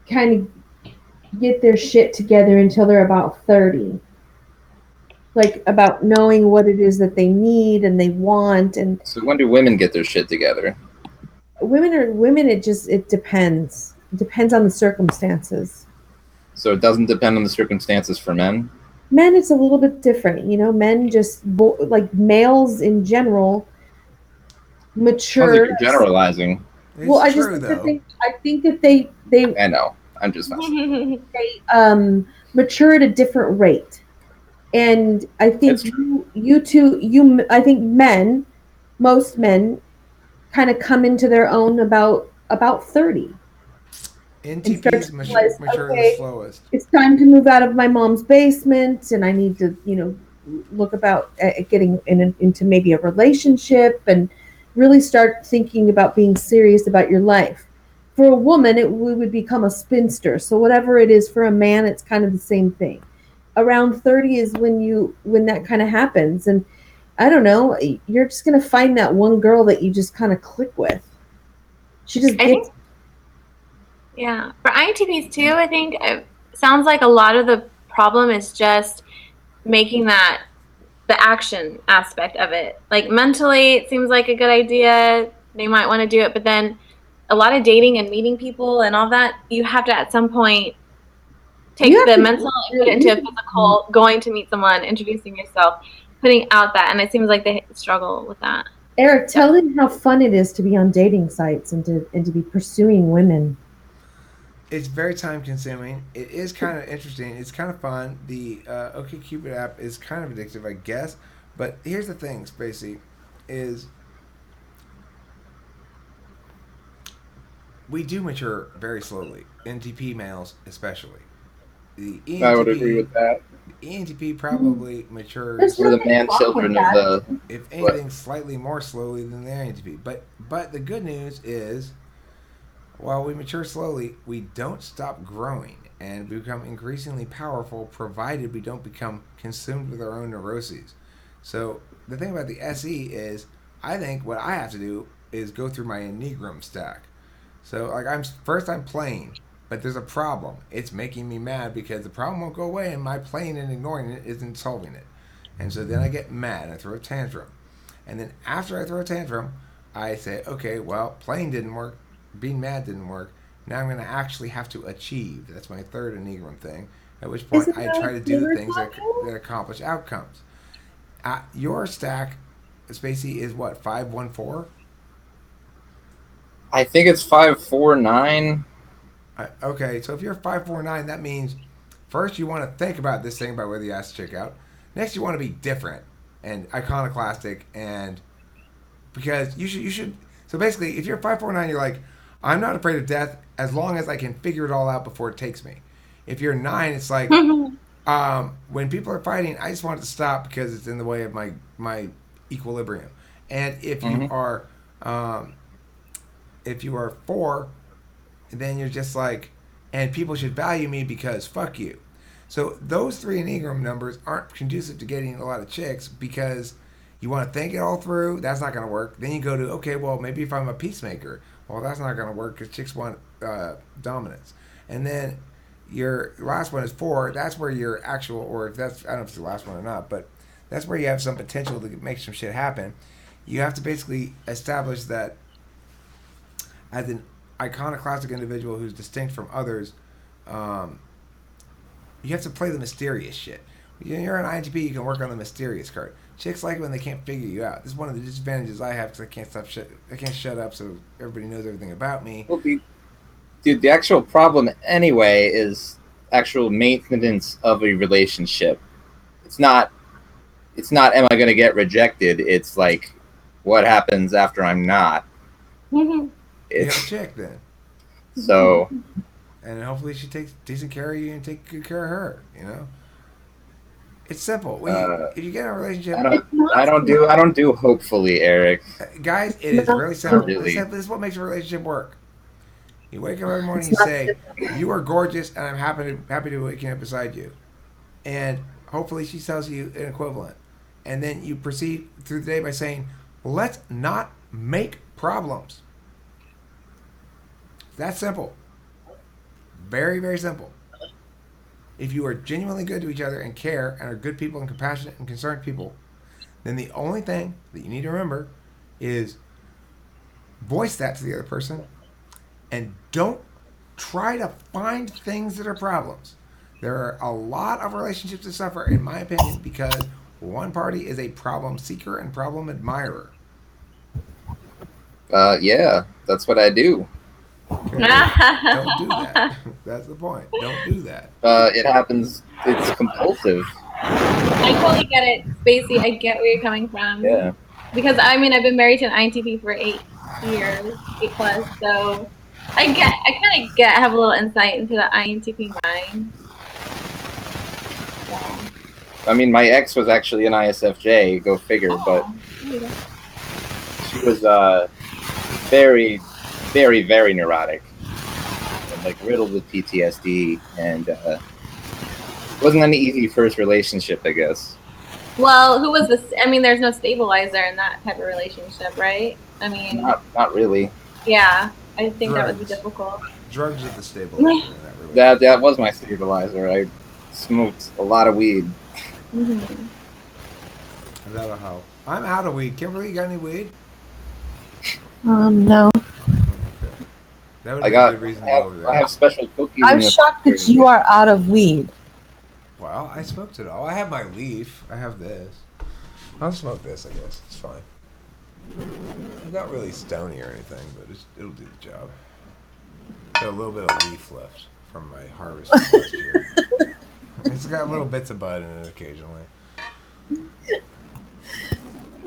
kind of get their shit together until they're about 30. Like about knowing what it is that they need and they want, and So when do women get their shit together? women it depends. It depends on the circumstances. So it doesn't depend on the circumstances for men. Men it's a little bit different, men just like males in general Sounds like mature. you're generalizing. It's Well, I true, just though. I think that they I know. I'm just messing. mature at a different rate, and I think That's I think most men kind of come into their own about 30. NTP's to realize, mature okay, the slowest. It's time to move out of my mom's basement, and I need to look about at getting into maybe a relationship and really start thinking about being serious about your life. For a woman, we would become a spinster. So whatever it is for a man, it's kind of the same thing. Around 30 is when that kind of happens, and I don't know, you're just gonna find that one girl that you just kind of click with. She just I gets. think, yeah. For INTPs too, I think it sounds like a lot of the problem is just making the action aspect of it. Like mentally, it seems like a good idea. They might want to do it, but then a lot of dating and meeting people and all that, you have to at some point take You have the to- mental and put it into a physical, going to meet someone, introducing yourself, putting out that, and it seems like they struggle with that. Eric, tell him how fun it is to be on dating sites and to be pursuing women. It's very time consuming. It is kind of interesting. It's kind of fun. The OkCupid app is kind of addictive, I guess. But here's the thing, Spacey, is we do mature very slowly. NTP males especially. The ENTP, I would agree with that. ENTP probably matures, There's We're the nothing man wrong children with of that. the. if anything, slightly more slowly than the INTP. But the good news is, while we mature slowly, we don't stop growing and become increasingly powerful, provided we don't become consumed with our own neuroses. So the thing about the SE is, I think what I have to do is go through my Enneagram stack. So like I'm playing, but there's a problem. It's making me mad because the problem won't go away, and my playing and ignoring it isn't solving it. And so then I get mad. I throw a tantrum, and then after I throw a tantrum, I say, okay, well, playing didn't work, being mad didn't work. Now I'm going to actually have to achieve. That's my third Enneagram thing. At which point Isn't I that try to do the Taylor's things that accomplish outcomes. Your stack, Spacey, is what, 514? I think it's 549. Okay, so if you're 549, that means first you want to think about this thing about whether you ask to check out. Next, you want to be different and iconoclastic, and because you should. So basically, if you're 549, you're like, I'm not afraid of death as long as I can figure it all out before it takes me. If you're 9, it's like when people are fighting, I just want it to stop because it's in the way of my equilibrium. And if you are if you are 4, then you're just like, and people should value me because fuck you. So those 3 Enneagram numbers aren't conducive to getting a lot of chicks because you want to think it all through. That's not going to work. Then you go to, okay, well, maybe if I'm a peacemaker, well, that's not going to work because chicks want dominance. And then your last one is 4. That's where your actual, or if that's, I don't know if it's the last one or not, but that's where you have some potential to make some shit happen. you have to basically establish that as an iconoclastic individual who's distinct from others, you have to play the mysterious shit. When you're an INTP, you can work on the mysterious card. Chicks like it when they can't figure you out. This is one of the disadvantages I have because I can't shut up so everybody knows everything about me. Well, the actual problem anyway is actual maintenance of a relationship. It's not am I going to get rejected? It's like what happens after I'm not. You have a It's chick then. so And hopefully she takes decent care of you and take good care of her, you know? It's simple. If you get in a relationship, I don't do hopefully, Eric. guys, it is really simple. Really. This is what makes a relationship work. You wake up every morning and you say, "You are gorgeous, and I'm happy to waking up beside you." And hopefully she tells you an equivalent. And then you proceed through the day by saying, "Let's not make problems." That's simple. Very, very simple. If you are genuinely good to each other and care and are good people and compassionate and concerned people, then the only thing that you need to remember is voice that to the other person and don't try to find things that are problems. There are a lot of relationships that suffer, in my opinion, because one party is a problem seeker and problem admirer. Yeah, that's what I do. Okay? Don't do that. That's the point. Don't do that. It happens. It's compulsive. I totally get it, Spacey. I get where you're coming from. Yeah. Because I mean, I've been married to an INTP for 8 years, 8+. So I kind of have a little insight into the INTP mind. I mean, my ex was actually an ISFJ. Go figure. But she was very, very, very neurotic, and, like riddled with PTSD, and wasn't an easy first relationship, I guess. Well, who was this? I mean, there's no stabilizer in that type of relationship, right? I mean, Not really. yeah, I think that would be Drugs. difficult. Drugs are the stabilizer in that relationship. That was my stabilizer. I smoked a lot of weed. Mm-hmm. That'll help. I'm out of weed. Kimberly, you got any weed? No. Okay. That would I be a good reason to go over there. have special cookies. I'm in the shocked that freezer. you are out of weed. Well, I smoked it all. I have my leaf. I have this. I'll smoke this, I guess. It's fine. It's not really stony or anything, but it'll do the job. Got a little bit of leaf left from my harvest last year. It's got little bits of bud in it occasionally.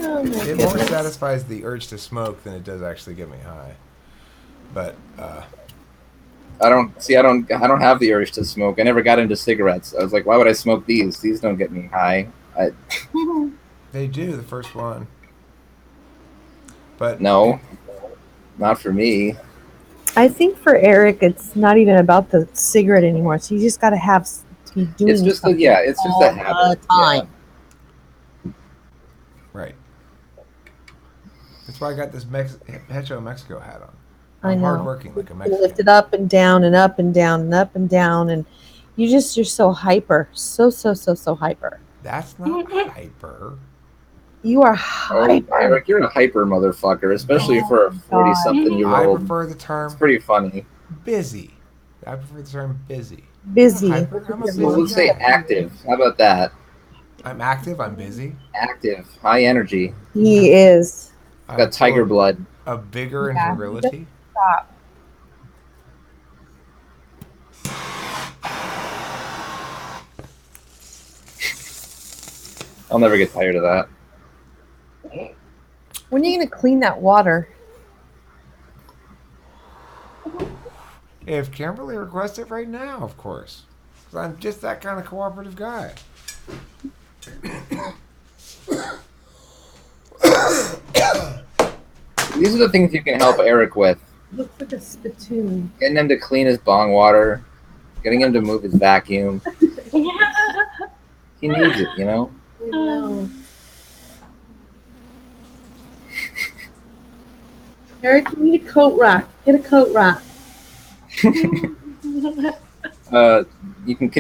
Oh my It more goodness. satisfies the urge to smoke than it does actually get me high. But I don't have the urge to smoke. I never got into cigarettes. I was like, why would I smoke these? These don't get me high. they do the first one. But No, not for me. I think for Eric, it's not even about the cigarette anymore. So you just got to be doing It's just something it's just all a habit. the time. right. That's why I got this Hetero Mexico hat on. I I'm know. hardworking like a You Mexican. lift it up and down and up and down and up and down, and you're so hyper, so hyper. That's not hyper. You are Oh, hyper. Eric, you're a hyper motherfucker, especially for a 40-something-year-old. I prefer the term It's pretty funny. busy. I prefer the term busy. Busy. Hyper, I'm a busy Well, let's say guy. active. How about that? I'm active. I'm busy. Active, high energy, He is. got tiger blood. A vigor and Yeah. virility. Stop. I'll never get tired of that. When are you gonna clean that water? If Kimberly requests it right now, of course. 'Cause I'm just that kind of cooperative guy. These are the things you can help Eric with. Looks like a spittoon. Getting him to clean his bong water, getting him to move his vacuum. Yeah. He needs it, you know? I know. Eric, you need a coat rack. Get a coat rack. Can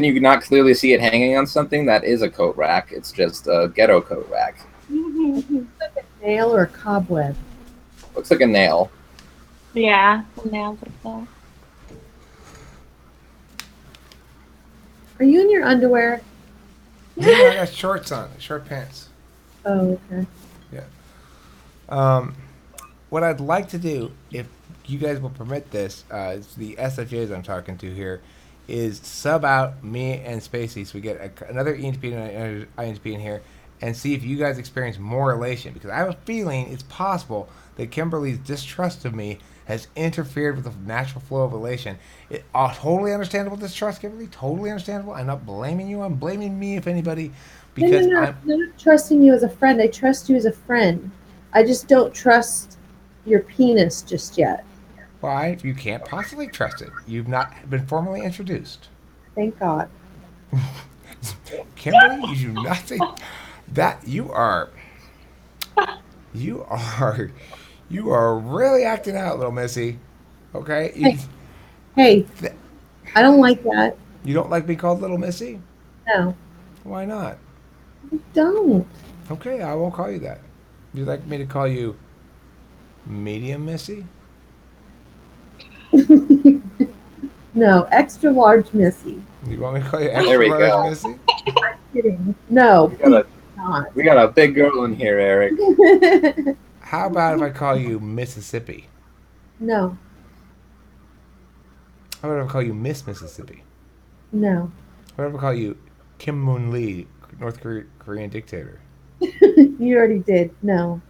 you not clearly see it hanging on something? That is a coat rack. It's just a ghetto coat rack. Nail or cobweb? Looks like a nail. Yeah, the nails like that. Are you in your underwear? No, I got shorts on, short pants. Oh, okay. What I'd like to do, if you guys will permit this, it's the SFJs I'm talking to here, is sub out me and Spacey so we get another ENTP and an INTP in here and see if you guys experience more elation. Because I have a feeling it's possible that Kimberly's distrust of me has interfered with the natural flow of elation. Totally understandable distrust, Kimberly. Totally understandable. I'm not blaming you. I'm blaming me, if anybody, because I'm I'm... not trusting you as a friend. I trust you as a friend. I just don't trust your penis just yet. Why? You can't possibly trust it. You've not been formally introduced. Thank God. Kimberly, you do not say that. You are really acting out, little missy. Okay? Hey, Th- I don't like that. You don't like being called little missy? No, Why not? I don't. Okay, I won't call you that. Would you like me to call you medium missy? No, extra large Missy. You want me to call you There we extra large go. missy? Kidding. No, We got a not. we got a big girl in here, Eric. How about if I call you Mississippi? No, How about if I call you Miss Mississippi? no. What if I call you Kim Moon Lee, North Korean dictator? You already did. No.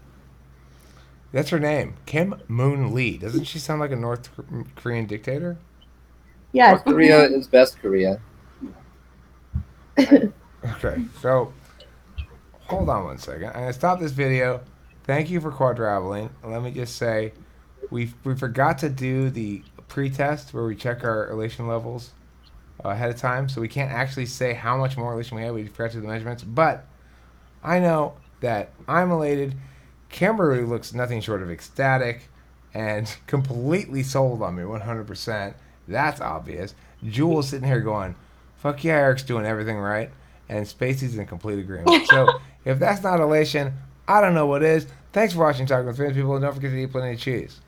That's her name, Kim Moon Lee. Doesn't she sound like a North Korean dictator? Yeah. North Korea is best Korea. Okay, so hold on one second. I'm gonna stop this video. Thank you for quadrivaling. Let me just say, we forgot to do the pre-test where we check our elation levels ahead of time, so we can't actually say how much more elation we have. We forgot to do the measurements, but I know that I'm elated. Kimberly looks nothing short of ecstatic and completely sold on me 100%. That's obvious. Jewel's sitting here going, fuck yeah, Eric's doing everything right. And Spacey's in complete agreement. So if that's not elation, I don't know what is. Thanks for watching Talking with Famous People, and don't forget to eat plenty of cheese.